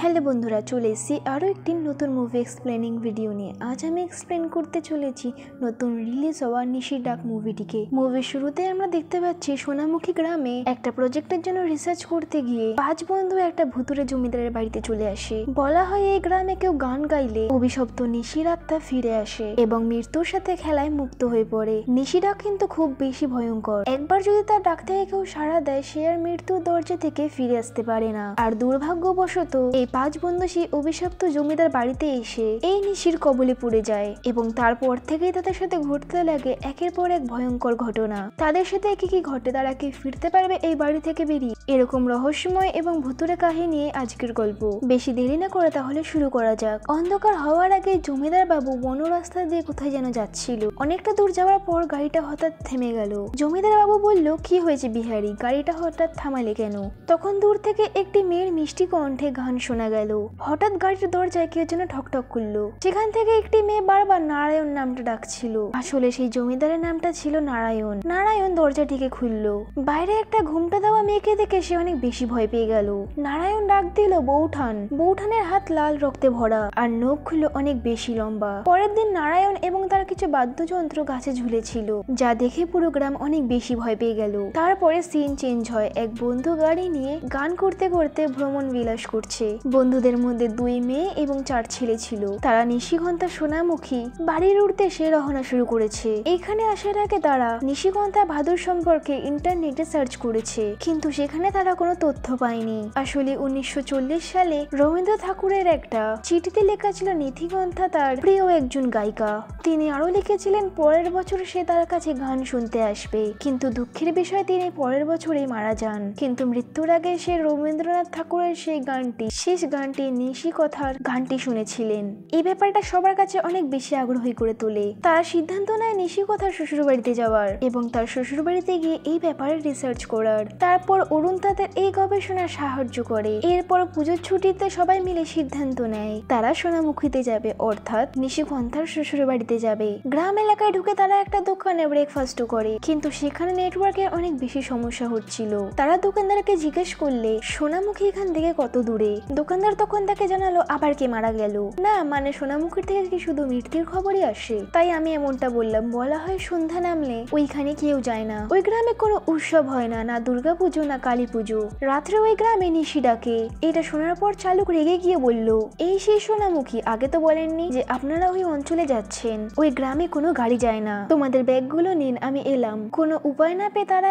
Hello বন্ধুরা, চলে এসেছি আরও একটি নতুন মুভি এক্সপ্লেনিং ভিডিও নিয়ে। আজ আমি এক্সপ্লেন করতে চলেছি নতুন রিলিজ হওয়া নিশি ডাক মুভিটিকে। মুভির শুরুতে আমরা দেখতে পাচ্ছি সোনামুখী গ্রামে একটা প্রজেক্টের জন্য রিসার্চ করতে গিয়ে 5 বন্ধু একটা ভুতুরে জমিদারের বাড়িতে চলে আসে। বলা হয় এই গ্রামে কেউ গান গাইলে অভিশপ্ত নিশির আত্মা ফিরে আসে এবং মৃত্যুর সাথে খেলায় মুক্ত হয়ে পড়ে। নিশি ডাক কিন্তু খুব বেশি ভয়ঙ্কর। একবার যদি তার ডাক থেকে কেউ সাড়া দেয়, সে আর মৃত্যুর দরজা থেকে ফিরে আসতে পারে না। আর দুর্ভাগ্যবশত এই 5 বন্ধু সেই অভিশপ্ত জমিদার বাড়িতে এসে এই নিশির কবলে পড়ে যায় এবং তারপর থেকেই তাদের সাথে ঘটতে লাগে একের পর এক ভয়ঙ্কর ঘটনা। তাদের সাথে কি ঘটে, তারা কি ফিরতে পারবে এই বাড়ি থেকে বেরিয়ে? এরকম রহস্যময় এবং ভুতুরে কাহিনী আজকের গল্প। বেশি দেরি না করে তাহলে শুরু করা যাক। অন্ধকার হওয়ার আগে জমিদার বাবু বন রাস্তা দিয়ে কোথায় যেন যাচ্ছিল। অনেকটা দূর যাওয়ার পর গাড়িটা হঠাৎ থেমে গেল। জমিদার বাবু বলল, কি হয়েছে বিহারি, গাড়িটা হঠাৎ থামালে কেন? তখন দূর থেকে একটি মেয়ের মিষ্টি কণ্ঠে গান শোনা গেল। হঠাৎ গাড়ির দরজায় কেউ যেন ঠকঠক করলো। সেখান থেকে একটি মেয়ে বারবার নারায়ণ নামটা ডাকছিল। আসলে সেই জমিদারের নামটা ছিল নারায়ণ। নারায়ণ দরজাটিকে খুললো। বাইরে একটা ঘুমটা দেওয়া মেয়েকে দেখে সে অনেক বেশি ভয় পেয়ে গেল। নারায়ণ ডাক দিল, বৌঠান। বৌঠানের হাত লাল রক্তে ভরা আর নখগুলো অনেক বেশি লম্বা। পরের দিন নারায়ণ এবং তার কিছু বাদ্যযন্ত্র গাছে ঝুলেছিল, যা দেখে পুরো গ্রাম অনেক বেশি ভয় পেয়ে গেল। তারপরে সিন চেঞ্জ হয়। এক বন্ধু গাড়ি নিয়ে গান করতে করতে ভ্রমণ বিলাস করছে। বন্ধুদের মধ্যে 2 মেয়ে এবং 4 ছেলে ছিল। তারা নিশিকন্থা সোনামুখী বাড়ির উদ্দেশ্যে রওনা শুরু করেছে। এখানে আসার আগে তারা নিশিকন্থা ভাদুর সম্পর্কে ইন্টারনেটে সার্চ করেছে, কিন্তু সেখানে তারা কোনো তথ্য পায়নি। আসলে 1940 সালে রবীন্দ্র ঠাকুরের একটা চিঠিতে লেখা ছিল নিশিকন্থা তার প্রিয় একজন গায়িকা। তিনি আরো লিখেছিলেন পরের বছর সে তার কাছে গান শুনতে আসবে, কিন্তু দুঃখের বিষয় তিনি পরের বছরই মারা যান। কিন্তু মৃত্যুর আগে সে রবীন্দ্রনাথ ঠাকুরের সেই গানটি, শেষ গানটি নিশিকথার গানটি শুনেছিলেন। এই ব্যাপারটা সবার কাছে অনেক বেশি আগ্রহী করে তোলে। তারা সিদ্ধান্ত নেয় নিশিকথার শ্বশুর বাড়িতে যাওয়ার এবং তার শ্বশুর বাড়িতে গিয়ে এই ব্যাপারে রিসার্চ করার। তারপর অরুণ তাদের এই গবেষণায় সাহায্য করে। এরপর পুজোর ছুটিতে সবাই মিলে সিদ্ধান্ত নেয় তারা সোনামুখীতে যাবে, অর্থাৎ নিশিকন্থার শ্বশুর বাড়িতে যাবে। গ্রাম এলাকায় ঢুকে তারা একটা দোকানে ব্রেকফাস্ট করে, কিন্তু সেখানে নেটওয়ার্কের অনেক বেশি সমস্যা হচ্ছিল। তারা দোকানদারকে জিজ্ঞেস করলে সোনামুখী এখান থেকে কত দূরে। দোকানদার তখন তাকে জানালো, আবার কে মারা গেল? না মানে সোনামুখীর থেকে কি শুধু মৃত্যুর খবরই আসে? তাই আমি এমনটা বললাম। বলা হয় সন্ধ্যা নামলে ওইখানে কেউ যায় না। ওই গ্রামে কোনো উৎসব হয় না, না দুর্গা পুজো না কালী পুজো। রাত্রে ওই গ্রামে নিশি ডাকে। এটা শোনার পর চালক রেগে গিয়ে বলল, এই সেই সোনামুখী, আগে তো বলেননি যে আপনারা ওই অঞ্চলে যাচ্ছেন। ওই গ্রামে কোনো গাড়ি যায় না। তোমাদের ব্যাগগুলো নিন, আমি এলাম। কোনো উপায় না পেয়ে তারা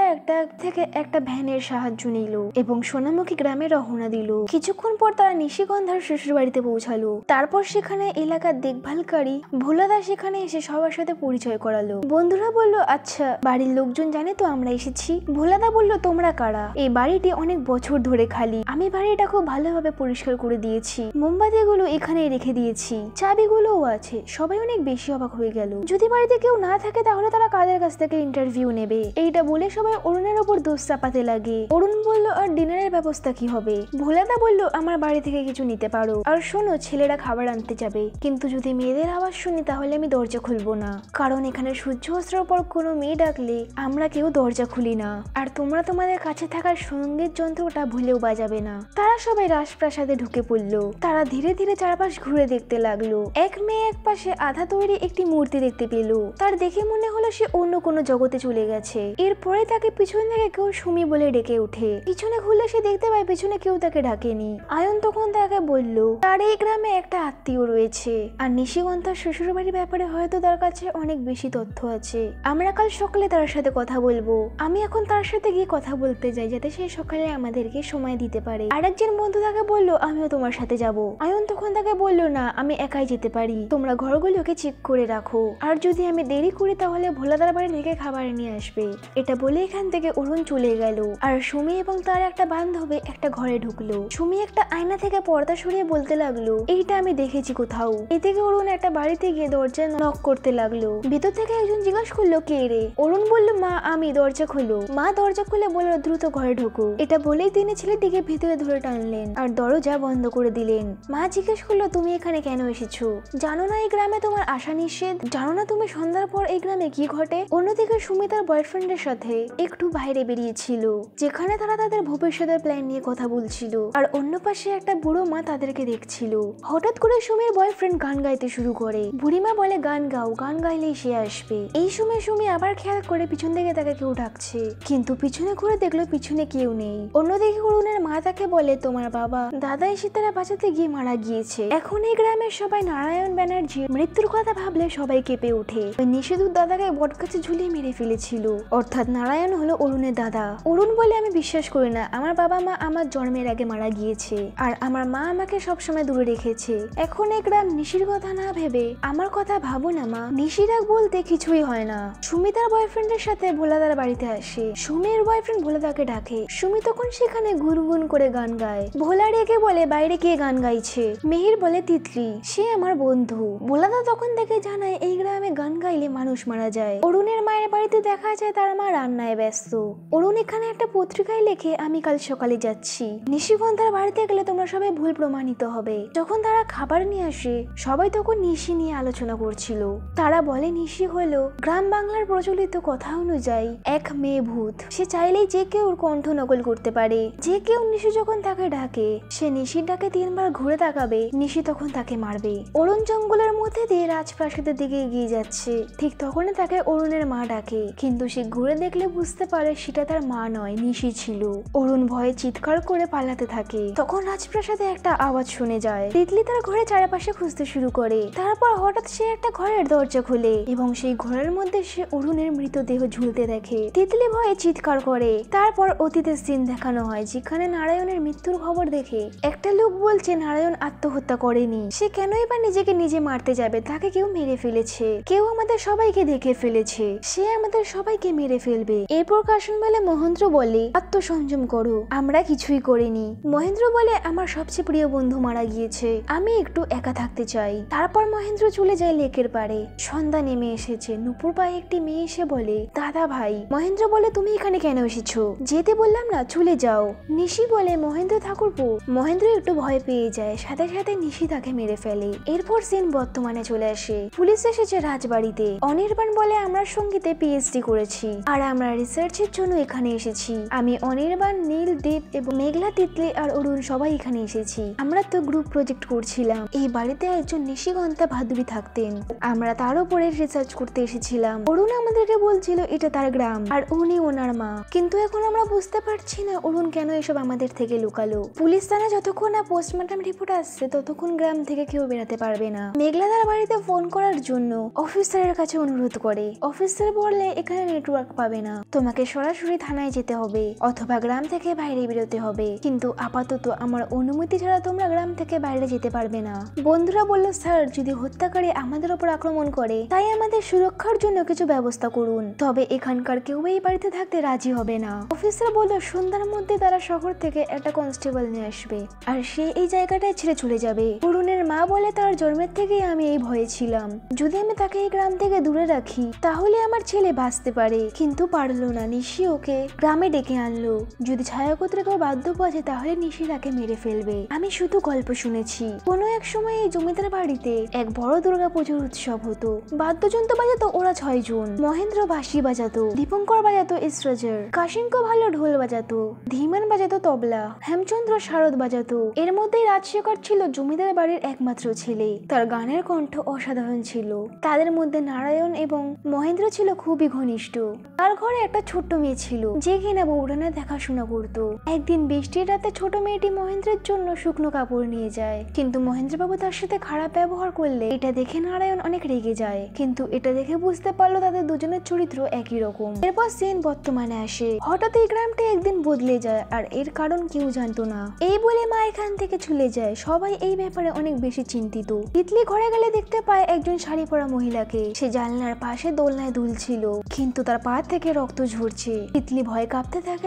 একটা ভ্যানের সাহায্য নিল এবং সোনামুখী গ্রামে রওনা দিল। কিছুক্ষণ পর তারা নিশিকন্ধার শ্বশুর বাড়িতে পৌঁছালো। তারপর সেখানে এলাকার দেখভালকারী ভোলাদা সেখানে এসে সবার সাথে পরিচয় করালো। বন্ধুরা বলল, আচ্ছা বাড়ির লোকজন জানে তো আমরা এসেছি? ভোলাদা বলল, তোমরা কারা? এই বাড়িটি অনেক বছর ধরে খালি। আমি বাড়িটা খুব ভালোভাবে পরিষ্কার করে দিয়েছি, মোমবাতিগুলো এখানেই রেখে দিয়েছি, চাবিগুলোও আছে। সবাই অনেক বেশি অবাক হয়ে গেল। যদি বাড়িতে কেউ না থাকে তাহলে তারা কাদের কাছ থেকে ইন্টারভিউ নেবে? এইটা বলে সবাই অরুণের ওপর দোষ চাপাতে লাগে। অরুণ বলল, আর ডিনারের ব্যবস্থা কি হবে? ভোলাদা বলল, আমার বাড়ি থেকে কিছু নিতে পারো। আর শোনো, ছেলেরা খাবার আনতে যাবে, কিন্তু যদি মেয়েদের আওয়াজ শুনি তাহলে আমি দরজা খুলবো না, কারণ এখানে সূর্য অস্ত্রের পর কোনো মেয়ে ডাকলে আমরা কেউ দরজা খুলি না। আর তোমরা তোমাদের কাছে থাকার সঙ্গীত যন্ত্রটা ভুলেও বাজাবে না। তারা সবাই রাজপ্রাসাদে ঢুকে পড়লো। তারা ধীরে ধীরে চারপাশ ঘুরে দেখতে লাগলো। এক মেয়ে এক পাশে আধা তৈরি একটি মূর্তি দেখতে পেল। তার দেখে মনে হলো সে অন্য কোনো জগতে চলে গেছে। এরপরে তাকে পিছন থেকে কেউ সুমি বলে ডেকে ওঠে। পিছনে ঘুরলে সে দেখতে পায় পিছনে কেউ তাকে ডাকেনি। আয়ন তখন তাকে বলল, তার এই গ্রামে একটা আত্মীয় রয়েছে আর নিশিকন্থার শ্বশুর বাড়ির ব্যাপারে হয়তো তার কাছে অনেক বেশি তথ্য আছে। আমরা কাল সকালে তার সাথে কথা বলবো। আমি এখন তার সাথে গিয়ে কথা বলতে যাই, যাতে সে সকালে আমাদেরকে সময় দিতে পারে। আরেকজন বন্ধু তাকে বলল, আমিও তোমার সাথে যাব। আয়ন তখন তাকে বলল, না আমি একাই যেতে পারি, তোমরা ঘরগুলোকে চেক করে রাখো, আর যদি আমি দেরি করি তাহলে ভোলাদার বাড়ি থেকে খাবার নিয়ে আসবে। এটা বলে এখান থেকে অরুণ চলে গেল আর সুমি এবং তার একটা বান্ধবী একটা ঘরে ঢুকলো। সুমি একটা আয়না থেকে পর্দা সরিয়ে বলতে লাগলো, এইটা আমি দেখেছি কোথাও। এদিকে অরুণ একটা বাড়িতে গিয়ে দরজায় নক করতে লাগলো। ভিতর থেকে একজন জিজ্ঞাসা করলো, কে রে? অরুণ বলল, মা আমি। দরজা খোলো। মা দরজা খুলে বলল, দ্রুত ঘরে ঢোকো। এটা বলেই তিনি ছেলেটিকে ভিতরে ধরে টানলেন আর দরজা বন্ধ করে দিলেন। মা জিজ্ঞেস করলো, তুমি এখানে কেন এসেছো? জানো না এই গ্রামে তোমার আসা নিষেধ? জানো না তুমি সন্ধ্যার পর এই গ্রামে কি ঘটে? অন্যদিকে সুমি তার বয়ফ্রেন্ডের সাথে একটু বাইরে বেরিয়েছিল, যেখানে তারা তাদের ভবিষ্যতের প্ল্যান নিয়ে কথা বলছিল। আর অন্য পাশে একটা বুড়ো মা তাদেরকে দেখছিল। হঠাৎ করে সুমির বয়ফ্রেন্ড গান গাইতে শুরু করে। বুড়িমা বলে গান গাও, গান গাইলেই সে আসবে। এই সময় সুমি আবার খেয়াল করে পিছন দিকে তাকে কেউ ডাকছে, কিন্তু পিছনে ঘুরে দেখলো পিছনে কেউ নেই। অন্যদিকে অরুণের মা তাকে বলে তোমার বাবা দাদা এসে তারা বাঁচাতে গিয়ে মারা গিয়েছে। এখন এই গ্রামের সবাই নারায়ণ ব্যানার্জির মৃত্যুর কথা ভাবলে সবাই কেঁপে ওঠে। ওই নিষেধুর দাদাকে বটগাছে ঝুলিয়ে মেরে ফেলেছিল, অর্থাৎ নারায়ণ হলো অরুণের দাদা। অরুণ বলে আমি বিশ্বাস করি না, আমার বাবা মা আমার জন্মের আগে মারা গিয়েছে, আর আমার মা আমাকে সবসময় দূরে রেখেছে। এখন এই গ্রাম নিশির কথা না ভেবে আমার কথা ভাবো না মা। নিশিরাগ বলতে কিছুই হয় না। সুমি তার বয়ফ্রেন্ডের সাথে ভোলাদার বাড়িতে আসে। সুমির বয়ফ্রেন্ড ভোলাদাকে ডাকে। সুমি তখন সেখানে গুনগুন করে গান গায়। ভোলা রেগে বলে বাইরে কে গান গাইছে? মেহির বলে তিতলি, সে আমার বন্ধু। ভোলাদা তখন থেকে জানায় এই গ্রামে গান গাইলে মানুষ মারা যায়। অরুণের মায়ের বাড়িতে দেখা যায় তার মা রান্নায় ব্যস্ত। অরুণ এখানে একটা পত্রিকায় লেখে আমি কাল সকালে যাচ্ছি, নিশিগন্ধার বাড়িতে গেলে তোমরা সবাই ভুল প্রমাণিত হবে। যখন তারা খাবার নিয়ে আসে সবাই তখন নিশি নিয়ে আলোচনা করছিল। তারা বলে নিশি হলো গ্রাম বাংলার প্রচলিত কথা অনুযায়ী এক মেয়ে ভূত। সে চাইলেই যে কেউ কণ্ঠ নকল করতে পারে। যে কেউ নিশি যখন তাকে ডাকে সে নিশির ডাকে 3 বার ঘুরে তাকাবে, নিশি তখন তাকে মারবে। অরুণ জঙ্গলের মধ্যে দিয়ে রাজপ্রাসাদের দিকে এগিয়ে যাচ্ছে, ঠিক তখনই তাকে অরুণের মা ডাকে, কিন্তু সে ঘুরে দেখলে বুঝতে পারে সেটা তার মা নয়, নিশি ছিল। অরুণ ভয়ে চিৎকার করে পালাতে থাকে। তখন রাজপ্রাসাদে একটা আওয়াজ শুনে যায়। তিতলি তার ঘরে চারপাশে খুঁজতে শুরু করে। তারপর হঠাৎ সে একটা ঘরের দরজা খুলে এবং সেই ঘরের মধ্যে সে অরুণের মৃতদেহ ঝুলতে দেখে। তিতলি ভয়ে চিৎকার করে। তারপর অতীতের সিন দেখানো হয় যেখানে নারায়ণের মৃত্যুর খবর দেখে একটা লোক বলছে নারায়ণ আত্মহত্যা করেনি, সে কেনই বা নিজেকে নিজে মারতে যাবে, তাকে কেউ মেরে ফেলেছে, কেউ আমাদের সবাইকে দেখে ফেলেছে, সে আমাদের সবাইকে মেরে ফেলবে। এরপর কাশন বলে মহেন্দ্র বলে আত্মসংযম করো, আমরা কিছুই করিনি। মহেন্দ্র বলে আমার সবচেয়ে প্রিয় বন্ধু মারা গিয়েছে, আমি একটু একা থাকতে চাই। তারপর মহেন্দ্র চলে যায় লেকের পাড়ে। সন্ধ্যা নেমে এসেছে। নুপুর পায়ে একটি মেয়ে এসে বলে দাদা ভাই। মহেন্দ্র বলে তুমি এখানে কেন এসেছো? যেতে বললাম না, চলে যাও। নিশি বলে মহেন্দ্র ঠাকুরপো। মহেন্দ্র একটু ভয় পেয়ে যায়, সাথে সাথে নিশি তাকে মেরে ফেলে। এরপর সিন বর্তমানে চলে আসে। পুলিশ এসেছে রাজবাড়িতে। অনির্বাণ বলে আমরা সঙ্গীতে পিএইচডি করেছি আর আমরা রিসার্চের জন্য এখানে এসেছি। আমি অনির্বাণ, নীল, দীপ এবং মেঘলা, তিতলি আর অরুণ সবাই এখানে এসেছি। আমরা তো গ্রুপ প্রজেক্ট করছিলাম। এই বাড়িতে একজন নিশিগন্ধা ভাদুরী থাকতেন, আমরা তার উপরে রিসার্চ করতে এসেছিলাম। অরুণ আমাদেরকে বলছিল এটা তার গ্রাম আর উনি ওনার মা, কিন্তু এখন আমরা বুঝতে পারছি না অরুণ কেন এসব আমাদের থেকে লুকালো। পুলিশ জানে যতক্ষণ না পোস্টমর্টম রিপোর্ট আসছে ততক্ষণ গ্রাম থেকে কেউ বেরাতে পারবে না। মেঘলাদার বাড়িতে ফোন করার জন্য অফিসারের কাছে অনুরোধ করে। অফিসার বললে এখানে নেটওয়ার্ক পাবে না, তোমাকে সরাসরি থানায় যেতে হবে অথবা গ্রাম থেকে বাইরে বেরোতে হবে, কিন্তু আপাতত আমার অনুমতি ছাড়া তোমরা গ্রাম থেকে বাইরে যেতে পারবে না। বন্ধুরা বলল স্যার যদি হত্যাকারী আমাদের উপর আক্রমণ করে তাই আমাদের সুরক্ষার জন্য কিছু ব্যবস্থা করুন, তবে এখানকার কেউ এই বাড়িতে থাকতে রাজি হবে না। অফিসার বলল সন্ধ্যার মধ্যে তারা শহর থেকে একটা কনস্টেবল নিয়ে আসবে আর সে এই জায়গাটায় ছেড়ে চলে যাবে। অরুণের মা বলে তার জন্মের থেকেই আমি এই ভয়ে ছিলাম, যদি আমি তাকে এই গ্রাম থেকে দূরে রাখি তাহলে আমার ছেলে বাঁচতে পারে, কিন্তু পারলো না। নিশি ওকে গ্রামে ডেকে আনলো। যদি ছায়াকত্রে কেউ বাধ্য বাজে তাহলে নিশি তাকে মেরে ফেলবে। আমি শুধু গল্প শুনেছি। কোনো এক সময় এই জমিদার বাড়িতে এক বড় দুর্গাপুজোর উৎসব হতো। বাদ্যযন্ত্র বাজাতো ওরা 6 জন। মহেন্দ্র বাঁশি বাজাতো, দীপঙ্কর বাজাতো স্ট্রেজার, কাশিঙ্ক ভালো ঢোল বাজাতো, ধীমান বাজাতো তবলা, হেমচন্দ্র শারদ বাজাতো। এর মধ্যেই রাজশেখর ছিল জমিদার বাড়ির একমাত্র ছেলে। তার গানের কণ্ঠ অসাধারণ ছিল। তাদের মধ্যে নারায়ণ এবং মহেন্দ্র ছিল খুবই ঘনিষ্ঠ। তার ঘরে একটা ছোট্ট মেয়ে ছিল যে কিনা বৌরানের দেখাশোনা করতো। একদিন বৃষ্টির রাতে ছোট মেয়েটি মহেন্দ্রের জন্য শুকনো কাপড় নিয়ে যায়, কিন্তু মহেন্দ্রবাবু তার সাথে খারাপ ব্যবহার করলে এটা দেখে নারায়ণ অনেক রেগে যায়, কিন্তু এটা দেখে বুঝতে পারলো তাদের দুজনের চরিত্র একই রকম। এরপর সিন বর্তমানে আসে। হঠাৎ এই গ্রামটা একদিন বদলে যায় আর এর কারণ কেউ জানতো না। এই বলে মা এখান থেকে চলে যায়। সবাই এই ব্যাপারে অনেক বেশি চিন্তিত। তিতলি ঘরে গেলে দেখতে পায় একজন শাড়ি পরা মহিলাকে। সে জানলার পাশে দোলনায় দুলছিল, কিন্তু তার পা থেকে রক্ত ঝরছে। তিতলি ভয় কাঁপতে থাকে।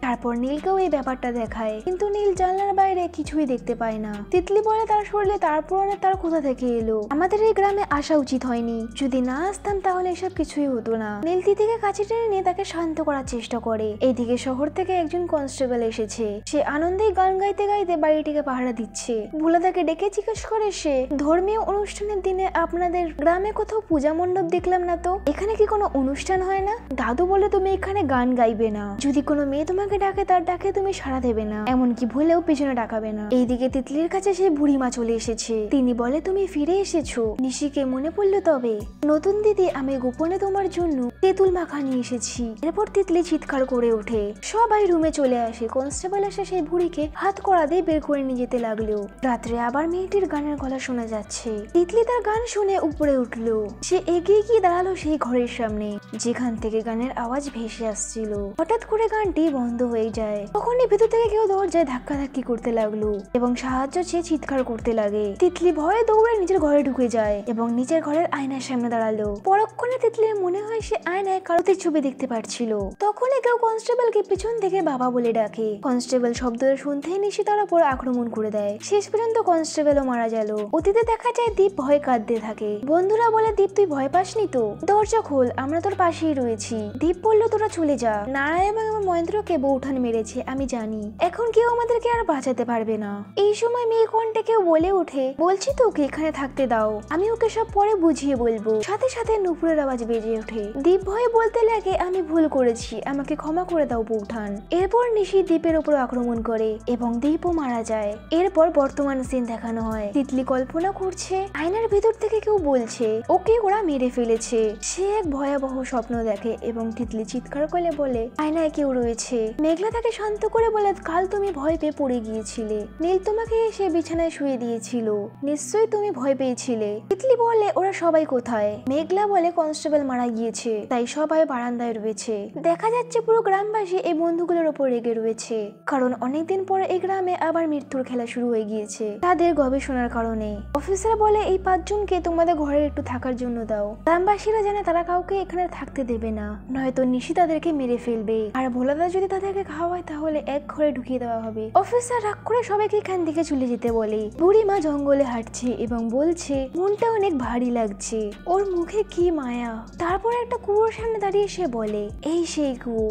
তারপর নীলকেও এই ব্যাপারটা দেখায়, কিন্তু নীল জানলার বাইরে কিছুই দেখতে পায় না। তিতলি বলে তার শরীরে তার কোথা থেকে এলো, আমাদের এই গ্রামে আসা উচিত হয়নি, যদি না আসতাম তাহলে এসব কিছুই হতো না। নীল তিতিকে কাছে টেনে নিয়ে তাকে শান্ত করার চেষ্টা করে। এইদিকে শহর থেকে একজন কনস্টেবল এসেছে। সে আনন্দেই গান গাইতে গাইতে বাড়িটিকে পাহারা দিচ্ছে। ভোলাদাকে ডেকে জিজ্ঞেস করে সে, ধর্মীয় অনুষ্ঠানের দিনে আপনাদের গ্রামে কোথাও পূজা মণ্ডপ দেখলাম না তো, এখানে কি কোনো অনুষ্ঠান হয় না? দাদু বলে তুমি এখানে গান গাইবে না, যদি কোনো মেয়ে তোমাকে ডাকে তার ডাকে তুমি সাড়া দেবে না, এমনকি ভুলে বললেও পিছনে তাকাবে না। এইদিকে তিতলির কাছে সেই বুড়িমা চলে এসেছে। তিনি বলে তুমি ফিরে এসেছো। নিশিকে মনে পড়লো তবে নতুন দিদি আমি গোপনে তোমার জন্য তেঁতুল মাখা নিয়ে এসেছি। এরপর তিতলি চিৎকার করে ওঠে। সবাই রুমে চলে আসে। কনস্টেবল এসে সেই বুড়িকে হাত কড়া দিয়ে বের করে নিয়ে যেতে লাগলো। রাত্রে আবার মেয়েটির গানের গলা শোনা যাচ্ছে। তিতলি তার গান শুনে উপরে উঠলো। সে এগিয়ে গিয়ে দাঁড়ালো সেই ঘরের সামনে যেখান থেকে গানের আওয়াজ ভেসে আসছিল। হঠাৎ করে গানটি বন্ধ হয়ে যায়। তখনই ভেতর থেকে কেউ দরজায় ধাক্কাধাক্কি করতে লাগলো এবং সাহায্য চেয়ে চিৎকার করতে লাগে। তিতলি ভয়ে দৌড়ে নিজের ঘরে ঢুকে যায় এবং নিজের ঘরের আয়নার সামনে দাঁড়ালো। পরক্ষণে তিতলির মনে হয় সে আয়নায় কারোতে ছবি দেখতে পাচ্ছিল। তখনই কেউ কনস্টেবলকে পিছন থেকে বাবা বলে ডাকে। কনস্টেবল শব্দ শুনতেই নিশি তার উপর আক্রমণ করে দেয়। শেষ পর্যন্ত কনস্টেবলও মারা গেল। অতীতে দেখা যায় দীপ ভয় কাঁদতে থাকে। বন্ধুরা বলে দীপ তুই ভয় পাসনি তো, দরজা খোল, আমরা তোর পাশেই রয়েছি। দীপ বললো তোরা চলে যা, নারায়ণ এবং আমার মহেন্দ্রকে বউঠান মেরেছে আমি জানি, এখন কেউ আমাদেরকে আর বাঁচাতে পারবে না। এই সময় মেয়ে কণ্ঠে কেউ বলে ওঠে বলছি তো ওকে এখানে থাকতে দাও, আমি ওকে সব পরে বুঝিয়ে বলবো। সাথে সাথে নুপুরের আওয়াজ বেজে ওঠে। দীপ ভয়ে বলতে লাগে আমি ভুল করেছি, আমাকে ক্ষমা করে দাও বউঠান। এরপর নিশি দীপের উপর আক্রমণ করে এবং দীপও মারা যায়। এরপর বর্তমান সিন দেখানো হয়। তিতলি কল্পনা করছে আয়নার ভেতর থেকে কেউ বলছে ওকে ওরা মেরে ফেলেছে। সে এক ভয়াবহ স্বপ্ন দেখে এবং তিতলি চিৎকার করে বলে আয়নায় কেউ রয়েছে। মেঘলা তাকে শান্ত করে বলে কাল তুমি ভয় পেয়ে পড়ে গিয়েছিলে, নীল তোমাকে এসে বিছানায় শুয়ে দিয়েছিল, নিশ্চয়ই তুমি ভয় পেয়েছিলে। তিতলি বলে ওরা সবাই কোথায়? মেঘলা বলে কনস্টেবল মারা গিয়েছে তাই সবাই বারান্দায় রয়েছে। দেখা যাচ্ছে পুরো গ্রামবাসী এই বন্ধুগুলোর ওপর রেগে রয়েছে, কারণ অনেকদিন পরে এই গ্রামে আবার মৃত্যুর খেলা শুরু হয়ে গিয়েছে তাদের গবেষণার কারণে। অফিসার বলে এই 5 জনকে তোমাদের ঘরে একটু থাকার জন্য দাও। গ্রামবাসীরা জানে তারা কাউকে এখানে থাকতে দেবে না, নয়তো নিশি তাদেরকে মেরে ফেলবে, আর ভোলাদা যদি তাদেরকে খাওয়ায় তাহলে এক ঘরে ঢুকিয়ে দেওয়া হবে। অফিসার রাগ করে সবাইকে এখান থেকে চলে যেতে বলে। বুড়িমা জঙ্গলে হাঁটছে এবং বলছে মনটা অনেক ভারী লাগছে, ওর মুখে কি মায়া। তারপর একটা কুয়োর সামনে দাঁড়িয়ে সে বলে এই সেই কুয়ো,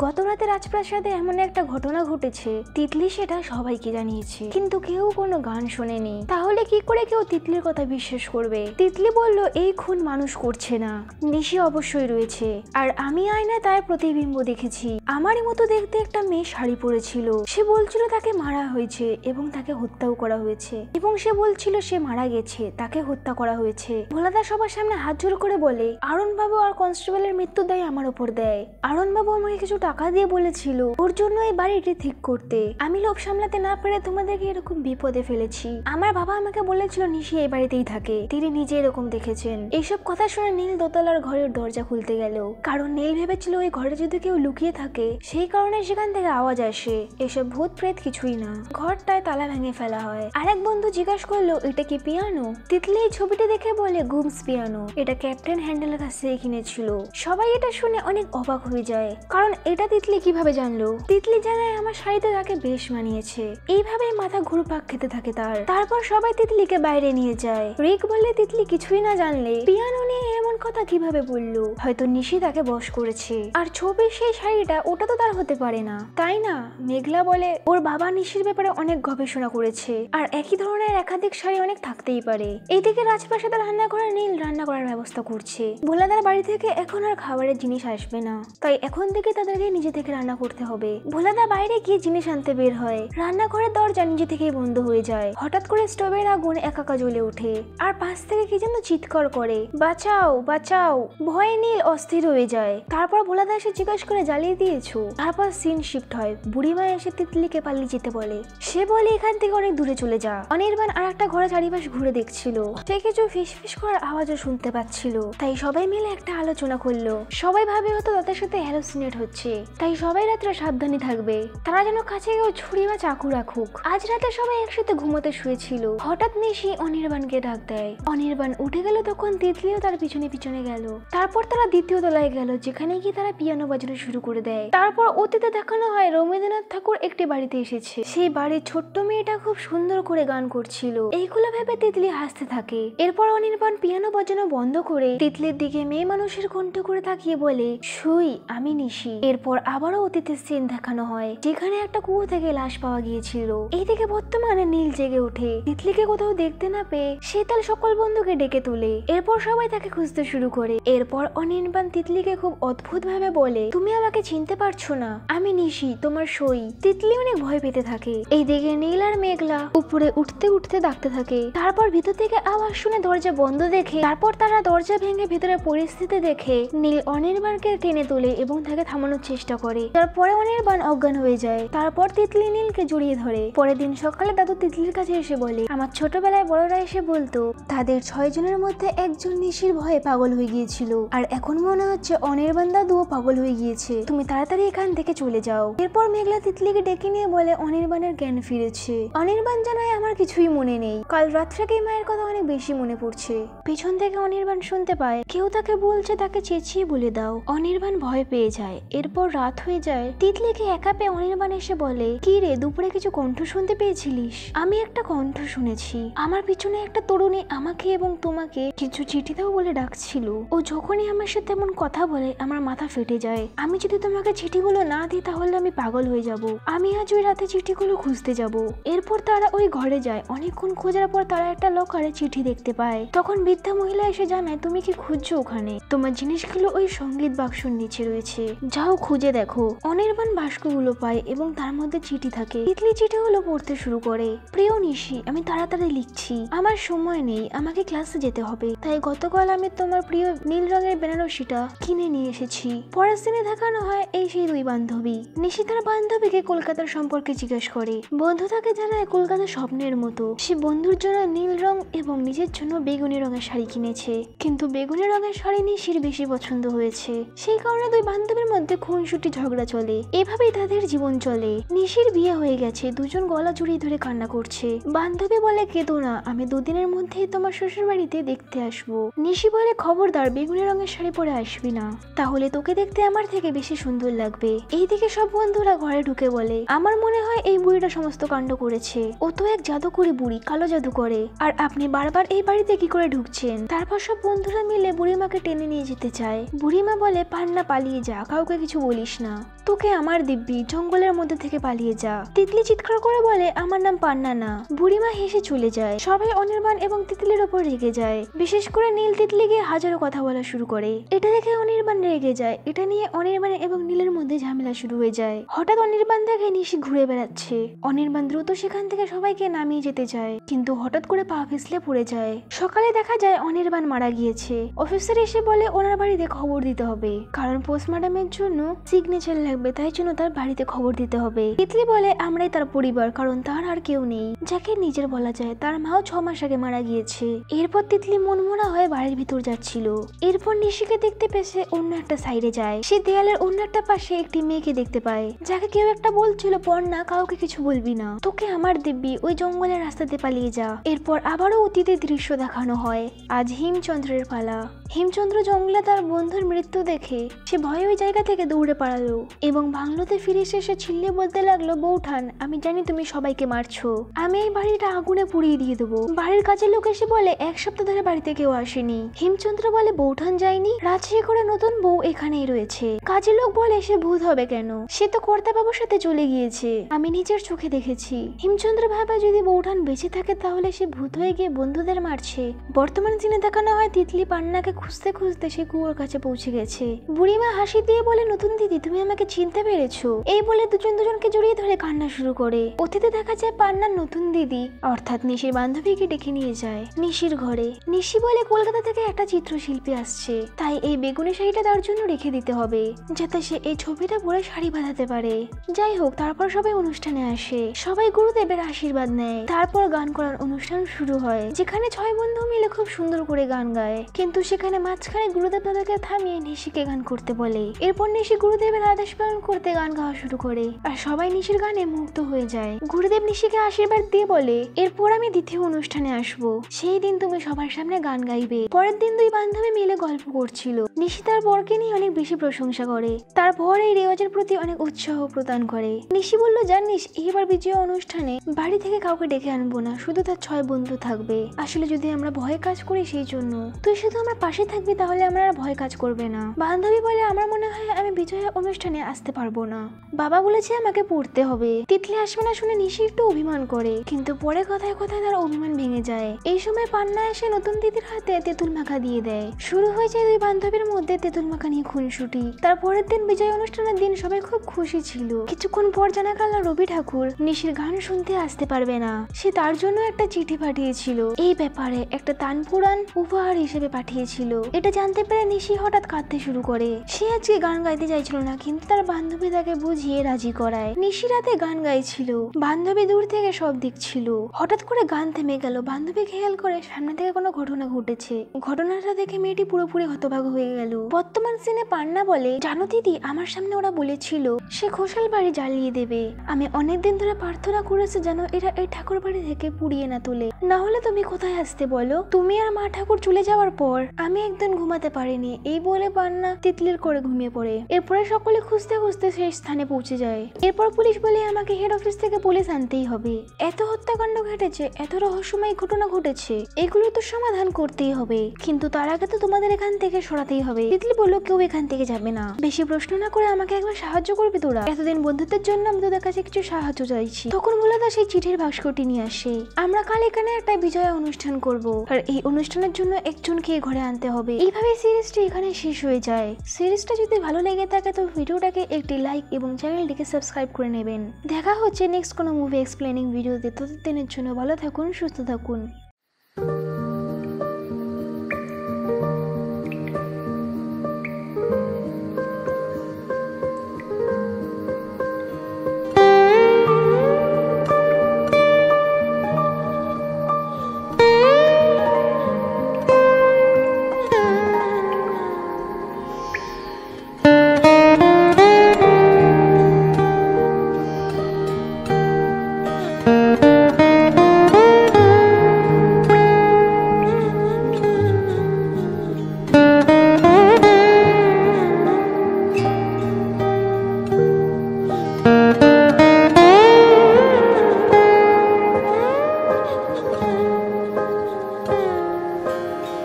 গত রাতে রাজপ্রাসাদে এমন একটা ঘটনা ঘটেছে, তিতলি সেটা সবাইকে জানিয়েছে কিন্তু কেউ কোনো গান শোনেনি। তাহলে কি করে কেউ তিতলির কথা বিশ্বাস করবে? তিতলি বলল এই খুন মানুষ করছে না, নিশি অবশ্যই রয়েছে, আর আমি আয়নায় তার প্রতিবিম্ব দেখেছি। আমারই মতো দেখতে একটা মেয়ে শাড়ি পরেছিল, সে বলছিল তাকে মারা হয়েছে এবং তাকে হত্যাও করা হয়েছে, এবং সে বলছিল সে মারা গেছে, তাকে হত্যা করা হয়েছে। ভোলাদা সবার সামনে হাত জোর করে বলে আরুণ বাবু আর কনস্টেবলের মৃত্যু দায় আমার উপর দেয়। আরুণ বাবু আমাকে কিছু টাকা দিয়ে বলেছিল ওর জন্য এই বাড়িটি ঠিক করতে, আমি লোভ সামলাতে না পেরে তোমাদেরকে এরকম বিপদে ফেলেছি। আমার বাবা আমাকে বলেছিল নিশি এই বাড়িতেই থাকে, তিনি নিজে এরকম দেখেছেন। এইসব কথা শুনে নীল দোতলার ঘরের দরজা খুলতে গেল, কারণ নীল ভেবেছিল ওই ঘরে যদি কেউ লুকিয়ে থাকে সেই কারণে সেখান থেকে আওয়াজ আসে। এসব ভূত প্রেত কিছুই না, ঘরটায় তালা ভেঙে ফেলা হয়। আরেক বন্ধু জিজ্ঞাসা করলো এটা কি পিয়ানো? তিতলি এই ছবিটি দেখে বলে গুমস পিয়ানো, এটা ক্যাপ্টেন হ্যান্ডেলের কাছ থেকে কিনেছিল। সবাই এটা শুনে অনেক অবাক হয়ে যায়, কারণ এটা তিতলি কিভাবে জানলো? তিতলি জানায় আমার শাড়িতে তাকে বেশ মানিয়েছে। এইভাবেই মাথা ঘুরপাক খেতে থাকে তার। তারপর সবাই তিতলিকে বাইরে নিয়ে যায়। রিক বলে তিতলি কিছুই না জানলে পিয়ানো নিয়ে এমন কথা কিভাবে বললো, হয়তো নিশি তাকে বশ করেছে। আর ছবির সেই শাড়িটা ওটা তো তার হতে পারে না, তাই না? মেঘলা বলে ওর বাবা নিশির ব্যাপারে অনেক গবেষণা করেছে, আর একই ধরনের একাধিক শাড়ি অনেক থাকতেই পারে। এইদিকে রাজপ্রাসাদের রান্নাঘরে নীল রান্না করার ব্যবস্থা করছে। ভোলাদার বাড়ি থেকে এখন আর খাবারের জিনিস আসবে না, তাই এখন থেকে তাদেরকে নিজে থেকে রান্না করতে হবে। ভোলাদা বাইরে গিয়ে জিনিস আনতে বের হয়। রান্নাঘরের দরজা নিজে থেকেই বন্ধ হয়ে যায়। হঠাৎ করে স্টোভের আগুন একাকা জ্বলে ওঠে, আর পাশ থেকে কি যেন চিৎকার করে বাঁচাও বাঁচাও। ভয়ে নীল অস্থির হয়ে যায়। তারপর ভোলাদা এসে জিজ্ঞাসা করে জ্বালিয়ে দিয়েছো? তারপর সিন শিফট হয়। বুড়িমা এসে তিতলিকে পালিয়ে যেতে বলে। সে বলে এখান থেকে অনেক দূরে চলে যা। অনির্বাণ আর একটা ঘরে চারিপাশ ঘুরে দেখছিল, সে কিছু ফিসফিস করার আওয়াজও শুনতে পাচ্ছিল। তাই সবাই মিলে একটা আলোচনা করলো। সবাই ভাবে হয়তো তাদের সাথে হ্যালোসিনেট হচ্ছে, তাই সবাই রাত্রে সাবধানে থাকবে, তারা যেন কাছে কেউ ছুরি বা চাকু রাখুক। আজ রাতে সবাই একসাথে ঘুমোতে শুয়েছিল। হঠাৎ নিশি অনির্বাণকে ডাক দেয়। অনির্বাণ উঠে গেল, তখন তিতলিও তার পিছনে পিছনে গেল। তারপর তারা দ্বিতীয় তলায় গেল, যেখানে গিয়ে তারা পিয়ানো বাজানো শুরু করে দেয়। তারপর অতীতে দেখানো হয় রবীন্দ্রনাথ ঠাকুর একটি বাড়িতে এসেছে। সেই বাড়ির ছোট্ট মেয়েটা খুব সুন্দর করে গান করছিল। এইগুলো ভেবে তিতলি হাসতে থাকে। এরপর অনির্বাণ পিয়ানো বাজানো বন্ধ করে তিতলির দিকে মেয়ে মানুষের কণ্ঠ করে তাকিয়ে বলে সুই আমি নিশি। এরপর আবারও অতীতের সিন দেখানো হয়, যেখানে একটা কুয়ো থেকে লাশ পাওয়া গিয়েছিল। এইদিকে বর্তমানে নীল জেগে ওঠে। তিতলিকে কোথাও দেখতে না পেয়ে সে তার সকল বন্ধুকে ডেকে তোলে। এরপর সবাই তাকে খুঁজতে শুরু করে। এরপর অনির্বাণ তিতলিকে খুব অদ্ভুত ভাবে বলে তুমি আমাকে চিনতে পারছো না, আমি নিশি তোমার সই। তিতলি অনেক অনেক ভয় পেতে থাকে। এই দিকে নীল আর মেঘলা উপরে উঠতে উঠতে ডাকতে থাকে। তারপর ভিতর থেকে আওয়াজ শুনে দরজা বন্ধ দেখে তারপর তারা দরজা ভেঙে ভিতরে পরিস্থিতি দেখে নীল অনির্বাণকে টেনে তোলে এবং তাকে থামানোর চেষ্টা করে। তারপরে অনির্বাণ অজ্ঞান হয়ে যায়। তারপর তিতলি নীলকে জড়িয়ে ধরে। পরের দিন সকালে দাদু তিতলির কাছে এসে বলে, আমার ছোটবেলায় বড়রা এসে বলতো তাদের 6 জনের মধ্যে একজন নিশির ভয়ে পাগল হয়ে গিয়েছিল, আর এখন মনে হচ্ছে অনির্বাণ দাদুও পাগল হয়ে গিয়েছে, তুমি তাড়াতাড়ি এখান থেকে চলে যাও। এরপর মেঘলা তিতলিকে ডেকে নিয়ে বলে অনির্বাণের জ্ঞান ফিরেছে। অনির্বাণ জানায় আমার কিছুই মনে নেই, কাল রাত থেকেই মায়ের কথা অনেক বেশি মনে পড়ছে। পিছন থেকে অনির্বাণ শুনতে পায় কেউ তাকে বলছে তাকে চেঁচিয়ে বলে দাও। অনির্বাণ ভয় পেয়ে যায়। এরপর রাত হয়ে যায়। তিতলিকে একা পেয়ে অনির্বাণ এসে বলে, কি রে দুপুরে কিছু কণ্ঠ শুনতে পেয়েছিলিস? আমি একটা কণ্ঠ শুনেছি, আমার পিছনে একটা তরুণী আমাকে এবং তোমাকে কিছু চিঠি দাও বলে ডাকছিল। ও যখনই আমার সাথে এমন কথা বলে আমার মাথা ফেটে যায়। আমি যদি তোমাকে চিঠিগুলো না দিই তাহলে আমি পাগল হয়ে যাব। আমি আজ ওই রাতে চিঠিগুলো খুঁজতে যাব। এরপর তারা ওই ঘরে যায়। অনেকক্ষণ খোঁজার পর তারা একটা লকারে চিঠি দেখতে পায়। তখন বৃদ্ধা মহিলা এসে জানায়, তুমি কি খুঁজছো ওখানে? তোমার জিনিসগুলো ওই সঙ্গীত বাক্সর নিচে রয়েছে, যাও খুঁজে দেখো। অনির্বাণ বাক্সগুলো পায় এবং তার মধ্যে চিঠি থাকে। তিতলি চিঠিগুলো পড়তে শুরু করে। প্রিয় নিশি, আমি তাড়াতাড়ি লিখছি, আমার সময় নেই, আমাকে ক্লাসে যেতে হবে, তাই গতকাল আমি তোমার প্রিয় নীল রঙের বেনারসিটা কিনে নিয়ে এসেছি। পরের দিনে দেখানো হয় এই সেই দুই বান্ধবী। নিশি তার বান্ধবীকে কলকাতার সম্পর্কে জিজ্ঞেস করে। বন্ধু তাকে জানায় কলকাতা স্বপ্নের মতো। সে বন্ধুর জন্য নীল রং এবং নিজের জন্য বেগুনি রঙের শাড়ি কিনেছে, কিন্তু বেগুনি রঙের শাড়ি নিশির বেশি পছন্দ হয়েছে। সেই কারণে দুই বান্ধবীর মধ্যে খুনসুটি ঝগড়া চলে। এভাবেই তাদের জীবন চলে। নিশির বিয়ে হয়ে গেছে, দুজন গলা জড়িয়ে ধরে কান্না করছে। বান্ধবী বলে, কেঁদো না, আমি দুদিনের মধ্যেই তোমার শ্বশুর বাড়িতে দেখতে আসবো। নিশি বলে, খবরদার বেগুনি রঙের শাড়ি পরে আসবি না, তাহলে তোকে দেখতে আমার থেকে বেশি সুন্দর লাগবে। এইদিকে সব বন্ধুরা ঘরে ঢুকে বলে, আমার মনে হয় এই বুড়িটা সমস্ত কাণ্ড করেছে, ও তো এক জাদুকরি বুড়ি, কালো জাদু করে, আর আপনি বারবার এই বাড়িতে কি করে ঢুকছেন? তারপর সব বন্ধুরা মিলে বুড়িমাকে টেনে নিয়ে যেতে চায়। বুড়িমা বলে, পান্না পালিয়ে যা, কাউকে কিছু বলিস না, তোকে আমার দিব্যি, জঙ্গলের মধ্যে থেকে পালিয়ে যা। তিতলি চিৎকার করে বলে, আমার নাম পান্না না। বুড়িমা হেসে চলে যায়। সবাই অনির্বাণ এবং তিতলির ওপর রেগে যায়। বিশেষ করে নীল তিতলিকে হাজারো কথা বলা শুরু করে। এটা দেখে অনির্বাণ রেগে যায়। এটা নিয়ে অনির্বাণ এবং নীলের মধ্যে ঝামেলা শুরু হয়ে যায়। হঠাৎ অনির্বাণ দেখে নিশি ঘুরে বেড়াচ্ছে। অনির্বাণ দ্রুত সেখান থেকে সবাইকে নামিয়ে যেতে চায়, কিন্তু হঠাৎ করে পা পিছলে পড়ে যায়। সকালে দেখা যায় অনির্বাণ মারা গিয়েছে। অফিসার এসে বলে ওনার বাড়িতে খবর দিতে হবে, কারণ পোস্টমর্টমের জন্য সিগনেচার লাগবে, তাই জন্য তার বাড়িতে খবর দিতে হবে। তিতলি বলে, আমরাই তার পরিবার, কারণ তার আর কেউ নেই যাকে নিজের বলা যায়। তার মাও 6 মাস আগে মারা গিয়েছে। এরপর তিতলি মনমরা হয়ে বাড়ির ভিতর যাচ্ছিল। এরপর নিশিকে দেখতে পেয়েছে অন্য একটা সাইডে যায়। সে দেয়ালের অন্য একটা পাশে একটি মেয়েকে দেখতে পায়, যাকে কেউ একটা বলছিল, পড়না, কাউকে কিছু বলবি না, তোকে আমার দিব্যি, ওই জঙ্গলের রাস্তাতে পালিয়ে যা। এরপর আবারও অতীতের দৃশ্য দেখানো হয়। আজ হিমচন্দ্রের পালা। হিমচন্দ্র জঙ্গলে তার বন্ধুর মৃত্যু দেখে সে ভয়ে ওই জায়গা থেকে দৌড়ে পালালো এবং বাংলোতে ফিরে এসে সে চিল্লিয়ে বলতে লাগলো, বৌঠান, আমি জানি তুমি সবাইকে মারছো, আমি এই বাড়িটা আগুনে পুড়িয়ে দিয়ে দেবো। বাড়ির কাজের লোক এসে বলে 1 সপ্তাহ ধরে বাড়িতে কেউ আসেনি। হিমচন্দ্র বলে, বৌঠান যায়নি, রাজশাহী করে নতুন বউ এখানেই রয়েছে। কাজের লোক বলে, সে ভূত হবে কেন, সে তো কর্তাবাবুর সাথে চলে গিয়েছে, আমি নিজের চোখে দেখেছি। হিমচন্দ্র ভাবে যদি বৌঠান বেঁচে থাকে তাহলে সে ভূত হয়ে গিয়ে বন্ধুদের মারছে। বর্তমান দিনে দেখানো হয় তিতলি পান্নাকে খুঁজতে খুঁজতে সে কুয়োর কাছে পৌঁছে গেছে। বুড়িমা হাসি দিয়ে বলে, নতুন দিদি, তুমি আমাকে চিনতে পেরেছো? এই বলে দুজনকে জড়িয়ে ধরে কান্না শুরু করে। অতীতে দেখা যায় পান্নার নতুন দিদি অর্থাৎ নিশির বান্ধবীকে ডেকে নিয়ে যায় নিশির ঘরে। নিশি বলে, কলকাতা থেকে একটা চিত্রশিল্পী আসছে, তাই এই বেগুনি শাড়িটা তার জন্য রেখে দিতে হবে, যাতে সে এই ছবিটা পরে শাড়ি বাঁধাতে পারে। যাই হোক, তারপর সবাই অনুষ্ঠানে আসে। সবাই গুরুদেবের আশীর্বাদ নেয়। তারপর গান করার অনুষ্ঠান শুরু হয়, যেখানে 6 বন্ধু মিলে খুব সুন্দর করে গান গায়। কিন্তু সেখানে মাঝখানে গুরুদেব তাদেরকে থামিয়ে নিশিকে গান করতে বলে। এরপর নিশি গুরুদেবের আদেশ পালন করতে গান গাওয়া শুরু করে, আর সবাই নিশির গানে মুগ্ধ হয়ে যায়। গুরুদেব নিশিকে আশীর্বাদ দিয়ে বলে, এরপর আমি দ্বিতীয় অনুষ্ঠানে আসবো, সেই দিন তুমি সবার সামনে গান গাইবে। পরের দিন দুই বান্ধবী মিলে গল্প করছিল। নিশি তার বরকে নিয়ে অনেক বেশি প্রশংসা করে, তার বর এই রেওয়াজের প্রতি অনেক উৎসাহ প্রদান করে। নিশি বলল, জানিস, এইবার বিজয় অনুষ্ঠানে বাড়ি থেকে কাউকে ডেকে আনবো না, শুধু তার 6 বন্ধু থাকবে। আসলে যদি আমরা ভয় কাজ করি সেই জন্য, তুই শুধু আমার পাশে থাকবি, তাহলে আমরা আর ভয় কাজ করবে না। বান্ধবী বলে, আমার মনে হয় আমি বিজয়ের অনুষ্ঠানে আসতে পারবো না, বাবা বলেছে আমাকে পড়তে হবে। তিতলি আসবে না শুনে নিশি একটু অভিমান করে, কিন্তু পরে কথায় কথায় তার অভিমান ভেঙে যায়। এই সময় পান্না এসে নতুন দিদির হাতে তেঁতুল মাখা দিয়ে দেয়। শুরু হয়ে যায় দুই বান্ধবীর মধ্যে তেঁতুল মাখা নিয়ে খুনসুটি। তারপরের দিন বিজয় অনুষ্ঠানের দিন সবাই খুব খুশি ছিল। কিছুক্ষণ পর জানা গেল রবি ঠাকুর নিশির গান শুনতে আসতে পারবে না, সে তার জন্য একটা চিঠি পাঠিয়েছিল, এই ব্যাপারে একটা তানপুরান উপহার হিসেবে পাঠিয়েছিল। এটা জানতে পেরে নিশি হঠাৎ কাঁদতে শুরু করে। সে আজকে গান গাইতে চাইছিল না, কিন্তু তার বান্ধবী তাকে বুঝিয়ে রাজি করায়। নিশি রাতে গান গাইছিল, বান্ধবী দূর থেকে সব দেখছিল। হঠাৎ করে গান থেমে গেল। বান্ধবী খেয়াল করে সামনে থেকে কোনো ঘটনা ঘটেছে। ঘটনাটা দেখে মেয়েটি পুরোপুরি হতবাক হয়ে গেল। বর্তমান সিনে পান্না বলে, জানো দিদি, আমার সামনে ওরা বলেছিল সে ঘোষাল বাড়ি জ্বালিয়ে দেবে। আমি অনেকদিন ধরে প্রার্থনা করেছি যেন এরা এই ঠাকুর বাড়ি থেকে পুড়িয়ে না তোলে, না হলে তুমি কোথায় আসতে বলো? তুমি আর মা ঠাকুর চলে যাওয়ার পর আমি একদিন ঘুমাতে পারিনি। এই বলে পান্না তিতলির করে ঘুমিয়ে পড়ে। এরপরে সকলে খুঁজতে খুঁজতে সেই স্থানে পৌঁছে যায়। এরপর পুলিশ বলে আমাকে হেড অফিস থেকে পুলিশ আনতেই হবে। এত হত্যাকাণ্ড ঘটেছে, এত রহস্যময় ঘটনা ঘটেছে, এগুলো তো সমাধান করতেই হবে, কিন্তু তার আগে তো তোমাদের এখান থেকে সরাতেই হবে। তিতলি বললো, কেউ এখান থেকে যাবে না, বেশি প্রশ্ন না করে আমাকে একবার সাহায্য করবে তোরা? এতদিন বন্ধুত্বের জন্য আমি তোদের কাছে কিছু সাহায্য চাইছি। তখন বলে সেই চিঠির বাক্সটি নিয়ে আসে। আমরা কাল এখানে একটা বিজয়া অনুষ্ঠান করব, আর এই অনুষ্ঠানের জন্য একজনকে ঘরে আনতে হবে। এইভাবে সিরিজটি এখানে শেষ হয়ে যায়। সিরিজটা যদি ভালো লেগে থাকে তো ভিডিওটাকে একটি লাইক এবং চ্যানেলটিকে সাবস্ক্রাইব করে নেবেন। দেখা হচ্ছে নেক্সট কোনো মুভি এক্সপ্লেনিং ভিডিওতে। ততদিনের জন্য ভালো থাকুন, সুস্থ থাকুন।